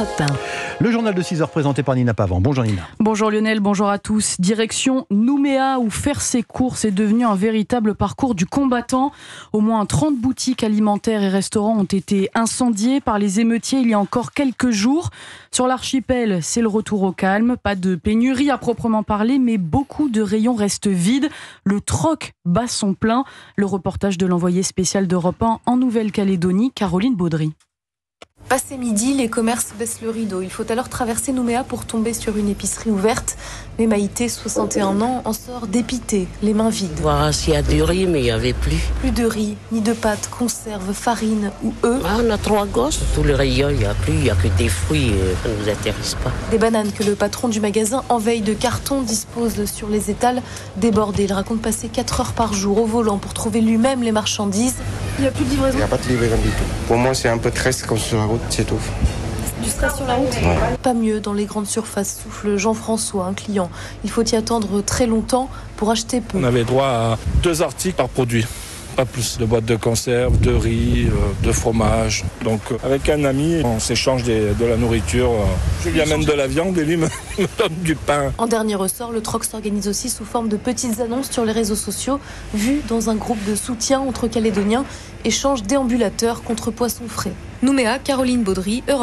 Europe 1. Le journal de 6h présenté par Nina Pavant. Bonjour Nina. Bonjour Lionel, bonjour à tous. Direction Nouméa où faire ses courses est devenu un véritable parcours du combattant. Au moins 30 boutiques alimentaires et restaurants ont été incendiés par les émeutiers il y a encore quelques jours. Sur l'archipel, c'est le retour au calme. Pas de pénurie à proprement parler, mais beaucoup de rayons restent vides. Le troc bat son plein. Le reportage de l'envoyé spécial d'Europe 1 en Nouvelle-Calédonie, Caroline Baudry. Passé midi, les commerces baissent le rideau. Il faut alors traverser Nouméa pour tomber sur une épicerie ouverte. Mais Maïté, 61 ans, en sort dépitée, les mains vides. Voir s'il y a du riz, mais il n'y avait plus. Plus de riz, ni de pâtes, conserves, farine ou œufs. On a 3 gosses. Tout le rayon, il n'y a plus. Il n'y a que des fruits. Ça ne nous intéresse pas. Des bananes que le patron du magasin, en veille de carton, dispose sur les étals. Débordé, il raconte passer 4 heures par jour au volant pour trouver lui-même les marchandises. Il n'y a plus de livraison. Il n'y a pas de livraison du tout. Pour moi, c'est un peu triste comme sur la route, c'est tout. Du stress sur la route ? Ouais. Pas mieux dans les grandes surfaces, souffle Jean-François, un client. Il faut y attendre très longtemps pour acheter peu. On avait droit à 2 articles par produit. Pas plus de boîtes de conserve, de riz, de fromage. Donc avec un ami, on s'échange de la nourriture. Je lui amène de la viande et lui me donne du pain. En dernier ressort, le troc s'organise aussi sous forme de petites annonces sur les réseaux sociaux, vues dans un groupe de soutien entre Calédoniens, échange déambulateurs contre poissons frais. Nouméa, Caroline Baudry, Europe.